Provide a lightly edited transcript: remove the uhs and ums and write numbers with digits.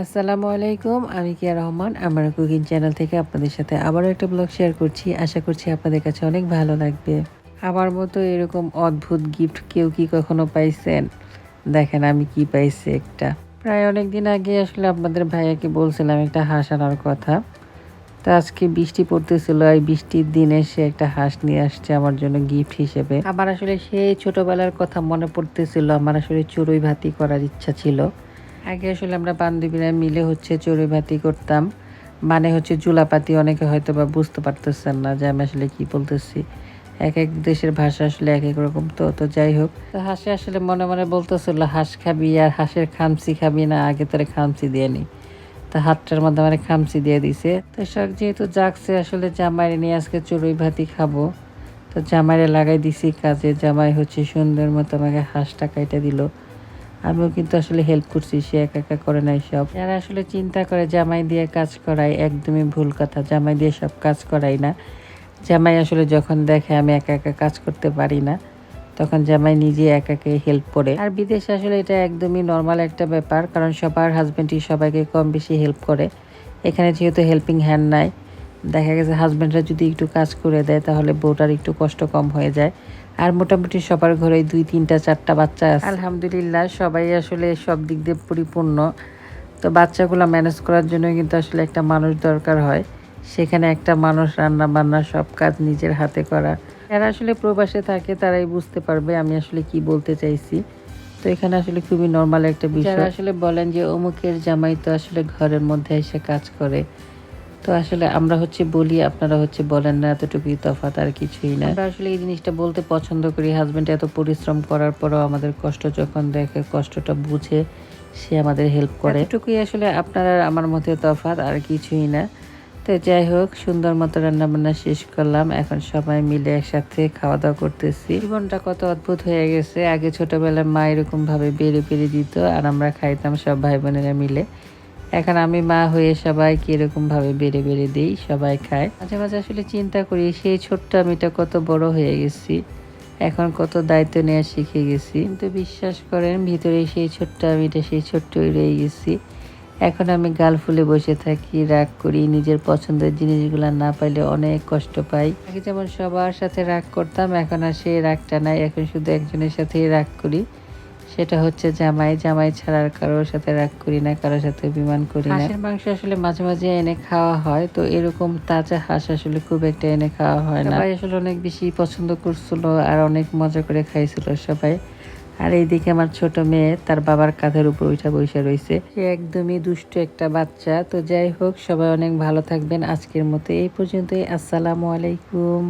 আসসালামু আলাইকুম, আমি কিয়া রহমান আমার কুকিং চ্যানেল থেকে আপনাদের সাথে আবারও একটা ব্লগ শেয়ার করছি। আশা করছি আপনাদের কাছে অনেক ভালো লাগবে। আমার মতো এরকম অদ্ভুত গিফট কেউ কি কখনো পাইছেন? দেখেন আমি কি পাইছি একটা। প্রায় অনেক দিন আগে আসলে আপনাদের ভাইয়াকে বলছিলাম একটা হাঁস আনার কথা। তো আজকে বৃষ্টি পড়তেছিল, এই বৃষ্টির দিনে সে একটা হাঁস নিয়ে আসছে আমার জন্য গিফট হিসেবে। আমার আসলে সেই ছোটবেলার কথা মনে পড়তেছিল, আমার আসলে চড়ুই ভাতি করার ইচ্ছা ছিল। আগে আসলে আমরা বান্ধবীরা মিলে চড়ুই ভাতি করতাম, মানে জুলাপাতি। অনেকে হয়তো বা বুঝতে পারতেছেন না যে আমি আসলে কি বলতেছি। এক এক দেশের ভাষা আসলে এক এক রকম। তো যাই হোক, তো হাঁসে আসলে মনে মনে বলতেছিল হাঁস খাবি আর হাঁসের খামচি খাবি না, আগে তোরে খামচি দিয়ে নি। তা হাতটার মধ্যে মানে খামচি দিয়ে দিছে। তো শখ যেহেতু জাগছে আসলে জামাইরে নিয়ে আজকে চড়ুই ভাতি খাবো, তো জামাইরে লাগাই দিছি কাজে। জামাই সুন্দর মতো আমাকে হাঁসটা কাইটা দিল। আমিও কিন্তু আসলে হেল্প করছি, সে একা একা করে নাই সব। যারা আসলে চিন্তা করে জামাই দিয়ে কাজ করাই, একদমই ভুল কথা। জামাই দিয়ে সব কাজ করাই না। জামাই আসলে যখন দেখে আমি একা একা কাজ করতে পারি না, তখন জামাই নিজে একাকে হেল্প করে। আর বিদেশে আসলে এটা একদমই নর্মাল একটা ব্যাপার, কারণ সবার হাজব্যান্ডই সবাইকে কম বেশি হেল্প করে। এখানে যেহেতু হেল্পিং হ্যান্ড নাই, দেখা গেছে হাজব্যান্ডরা যদি একটু কাজ করে দেয় তাহলে বউটার একটু কষ্ট কম হয়ে যায়। আর মোটামুটি সবার ঘরে 2, 3, 4টা বাচ্চা আছে আলহামদুলিল্লাহ, সবাই আসলে সব দিক দিয়ে পরিপূর্ণ। তো বাচ্চাগুলো ম্যানেজ করার জন্য কিন্তু আসলে একটা মানুষ দরকার হয়। সেখানে একটা মানুষ রান্না বান্না সব কাজ নিজের হাতে করা। যারা আসলে প্রবাসে থাকে তারাই বুঝতে পারবে আমি আসলে কি বলতে চাইছি। তো এখানে আসলে খুবই নর্মাল একটা বিষয়। যারা আসলে বলেন যে অমুকের জামাই তো আসলে ঘরের মধ্যে এসে কাজ করে, তো আসলে আমরা বলি, আপনারা বলেন না, এতটুকুই তফাৎ, আর কিছুই না। আমরা আসলে এই জিনিসটা বলতে পছন্দ করি, হাজবেন্ড এত পরিশ্রম করার পরও আমাদের কষ্ট যখন দেখে, কষ্টটা বুঝে সে আমাদের হেল্প করে। এতটুকুই আসলে আপনার আর আমার মধ্যে তফাৎ, আর কিছুই না। তো যাই হোক, সুন্দর মতো রান্না বান্না শেষ করলাম। এখন সবাই মিলে একসাথে খাওয়া দাওয়া করতেছি। জীবনটা কত অদ্ভুত হয়ে গেছে। আগে ছোটবেলায় মা এরকম ভাবে বেড়ে বেড়ে দিত আর আমরা খাইতাম সব ভাই বোনেরা মিলে। এখন আমি মা হয়ে সবাইকে এরকম ভাবে বেড়ে বেড়ে দিই, সবাই খায়। মাঝে মাঝে আসলে চিন্তা করি সেই ছোট্ট আমিটা কত বড় হয়ে গেছি, এখন কত দায়িত্ব নেওয়া শিখে গেছি। কিন্তু বিশ্বাস করেন, ভিতরে সেই ছোট্ট আমিটা সেই ছোট্টই রয়ে গেছি। এখন আমি গাল ফুলে বসে থাকি, রাগ করি, নিজের পছন্দের জিনিসগুলো না পাইলে অনেক কষ্ট পাই। আগে যেমন সবার সাথে রাগ করতাম, এখন আর সেই রাগটা নাই। এখন শুধু একজনের সাথেই রাগ করি, সেটা জামাই। জামাই ছাড়া আর কারোর সাথে রাগ করি না, কারোর সাথে অভিমান করি না। হাঁসের মাংস আসলে মাঝে মাঝে এনে খাওয়া হয়, তো এরকম তাজা হাঁস আসলে খুব একটা এনে খাওয়া হয় না। সবাই আসলে অনেক বেশি পছন্দ করছিল আর অনেক মজা করে খাইছিল সবাই। আর এইদিকে আমার ছোট মেয়ে তার বাবার কাঁধের উপর উঠা বসে রয়েছে, সে একদমই দুষ্ট একটা বাচ্চা। তো যাই হোক, সবাই অনেক ভালো থাকবেন। আজকের মতো এই পর্যন্তই। আসসালামু আলাইকুম।